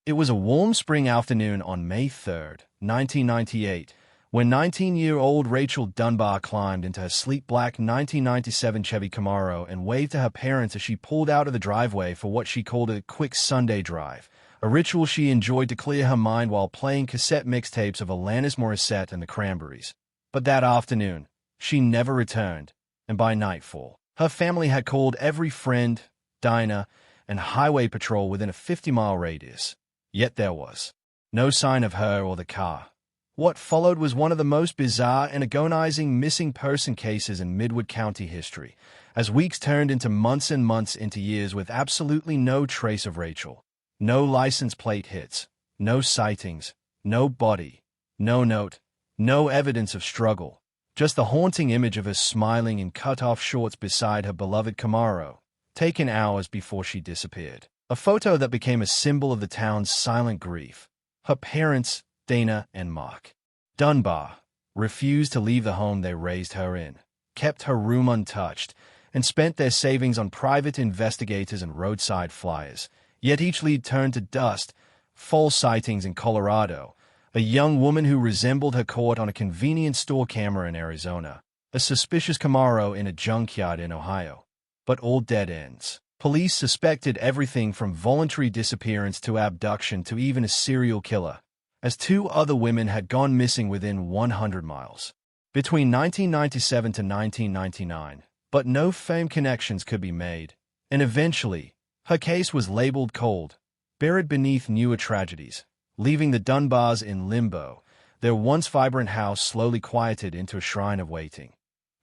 It was a warm spring afternoon on May 3rd, 1998, when 19-year-old Rachel Dunbar climbed into her sleek black 1997 Chevy Camaro and waved to her parents as she pulled out of the driveway for what she called a quick Sunday drive, a ritual she enjoyed to clear her mind while playing cassette mixtapes of Alanis Morissette and the Cranberries. But that afternoon, she never returned, and by nightfall, her family had called every friend, diner, and highway patrol within a 50-mile radius. Yet there was no sign of her or the car. What followed was one of the most bizarre and agonizing missing person cases in Midwood County history, as weeks turned into months and months into years with absolutely no trace of Rachel. No license plate hits, no sightings, no body, no note, no evidence of struggle, just the haunting image of her smiling in cut-off shorts beside her beloved Camaro, taken hours before she disappeared. A photo that became a symbol of the town's silent grief. Her parents, Dana and Mark Dunbar, refused to leave the home they raised her in, kept her room untouched, and spent their savings on private investigators and roadside flyers. Yet each lead turned to dust. False sightings in Colorado, a young woman who resembled her caught on a convenience store camera in Arizona, a suspicious Camaro in a junkyard in Ohio. But all dead ends. Police suspected everything from voluntary disappearance to abduction to even a serial killer, as two other women had gone missing within 100 miles between 1997 to 1999, but no firm connections could be made, and eventually, her case was labeled cold, buried beneath newer tragedies, leaving the Dunbars in limbo, their once vibrant house slowly quieted into a shrine of waiting.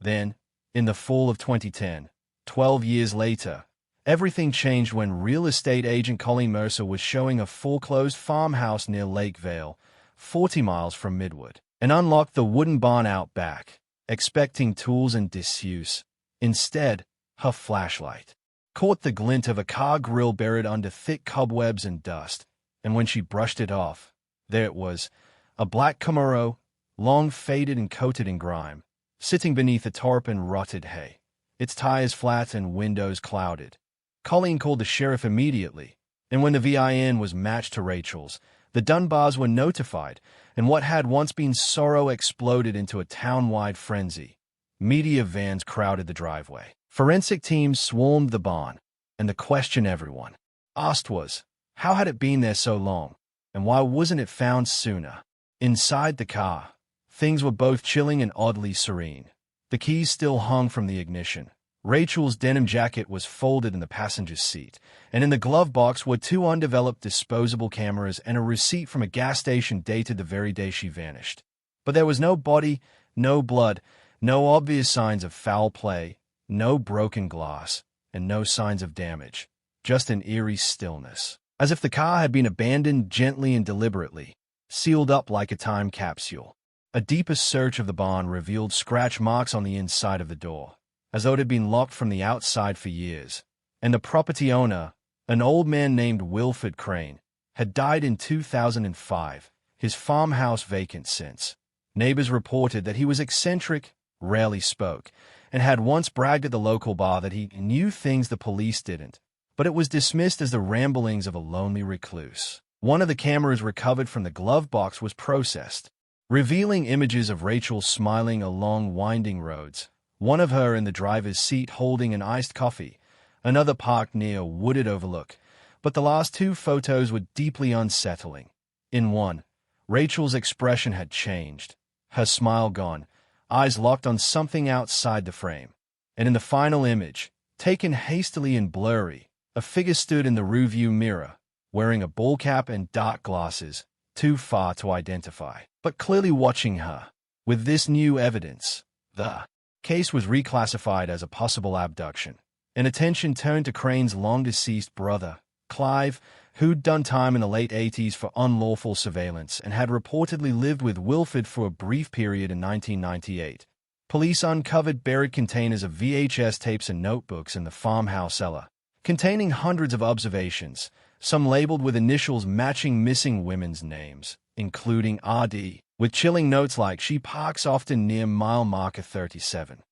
Then, in the fall of 2010, 12 years later, everything changed when real estate agent Colleen Mercer was showing a foreclosed farmhouse near Lake Vale, 40 miles from Midwood, and unlocked the wooden barn out back, expecting tools and disuse. Instead, her flashlight caught the glint of a car grill buried under thick cobwebs and dust, and when she brushed it off, there it was, a black Camaro, long faded and coated in grime, sitting beneath a tarp and rotted hay, its tires flat and windows clouded. Colleen called the sheriff immediately, and when the VIN was matched to Rachel's, the Dunbars were notified, and what had once been sorrow exploded into a town-wide frenzy. Media vans crowded the driveway. Forensic teams swarmed the barn, and the question everyone asked was, how had it been there so long, and why wasn't it found sooner? Inside the car, things were both chilling and oddly serene. The keys still hung from the ignition. Rachel's denim jacket was folded in the passenger's seat, and in the glove box were two undeveloped disposable cameras and a receipt from a gas station dated the very day she vanished. But there was no body, no blood, no obvious signs of foul play, no broken glass, and no signs of damage, just an eerie stillness, as if the car had been abandoned gently and deliberately, sealed up like a time capsule. A deeper search of the barn revealed scratch marks on the inside of the door, as though it had been locked from the outside for years, and the property owner, an old man named Wilford Crane, had died in 2005, his farmhouse vacant since. Neighbors reported that he was eccentric, rarely spoke, and had once bragged at the local bar that he knew things the police didn't, but it was dismissed as the ramblings of a lonely recluse. One of the cameras recovered from the glove box was processed, revealing images of Rachel smiling along winding roads, one of her in the driver's seat holding an iced coffee, another parked near a wooded overlook, but the last two photos were deeply unsettling. In one, Rachel's expression had changed, her smile gone, eyes locked on something outside the frame. And in the final image, taken hastily and blurry, a figure stood in the rearview mirror, wearing a ball cap and dark glasses, too far to identify, but clearly watching her. With this new evidence, the case was reclassified as a possible abduction, and attention turned to Crane's long-deceased brother, Clive, who'd done time in the late 80s for unlawful surveillance and had reportedly lived with Wilford for a brief period in 1998. Police uncovered buried containers of VHS tapes and notebooks in the farmhouse cellar, containing hundreds of observations, some labeled with initials matching missing women's names, including RD, with chilling notes like "She parks often near mile marker 37."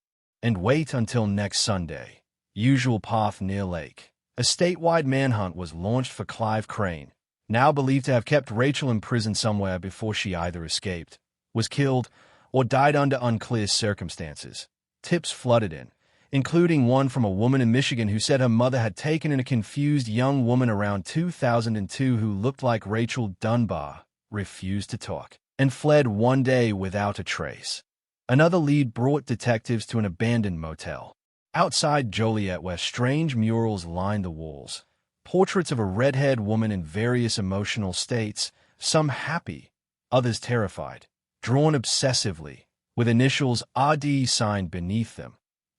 And "Wait until next Sunday. Usual path near lake." A statewide manhunt was launched for Clive Crane, now believed to have kept Rachel in prison somewhere before she either escaped, was killed, or died under unclear circumstances. Tips flooded in, including one from a woman in Michigan who said her mother had taken in a confused young woman around 2002 who looked like Rachel Dunbar, refused to talk, and fled one day without a trace. Another lead brought detectives to an abandoned motel outside Joliet where strange murals lined the walls. Portraits of a red-haired woman in various emotional states, some happy, others terrified, drawn obsessively, with initials RD signed beneath them.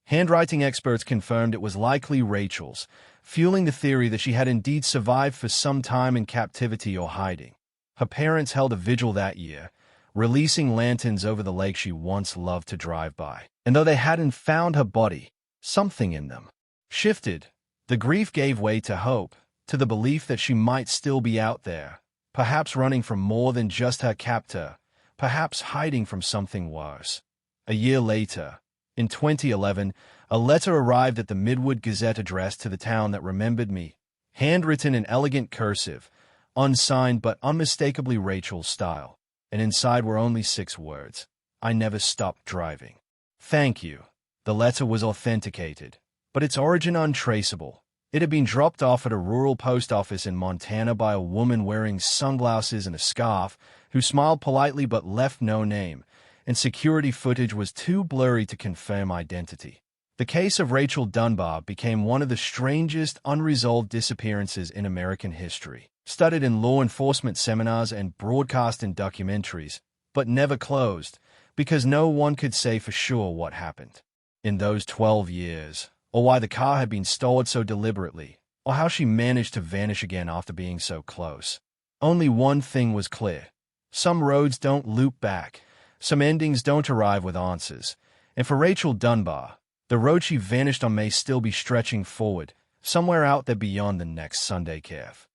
Handwriting experts confirmed it was likely Rachel's, fueling the theory that she had indeed survived for some time in captivity or hiding. Her parents held a vigil that year, releasing lanterns over the lake she once loved to drive by. And though they hadn't found her body, something in them shifted. The grief gave way to hope, to the belief that she might still be out there, perhaps running from more than just her captor, perhaps hiding from something worse. A year later, in 2011, a letter arrived at the Midwood Gazette addressed to the town that remembered me, handwritten in elegant cursive, unsigned but unmistakably Rachel's style, and inside were only 6 words: I never stopped driving. Thank you. The letter was authenticated, but its origin untraceable. It had been dropped off at a rural post office in Montana by a woman wearing sunglasses and a scarf who smiled politely but left no name, and security footage was too blurry to confirm identity. The case of Rachel Dunbar became one of the strangest unresolved disappearances in American history, studied in law enforcement seminars and broadcast in documentaries, but never closed, because no one could say for sure what happened in those 12 years, or why the car had been stolen so deliberately, or how she managed to vanish again after being so close. Only one thing was clear. Some roads don't loop back, some endings don't arrive with answers, and for Rachel Dunbar, the road she vanished on may still be stretching forward, somewhere out there beyond the next Sunday calf.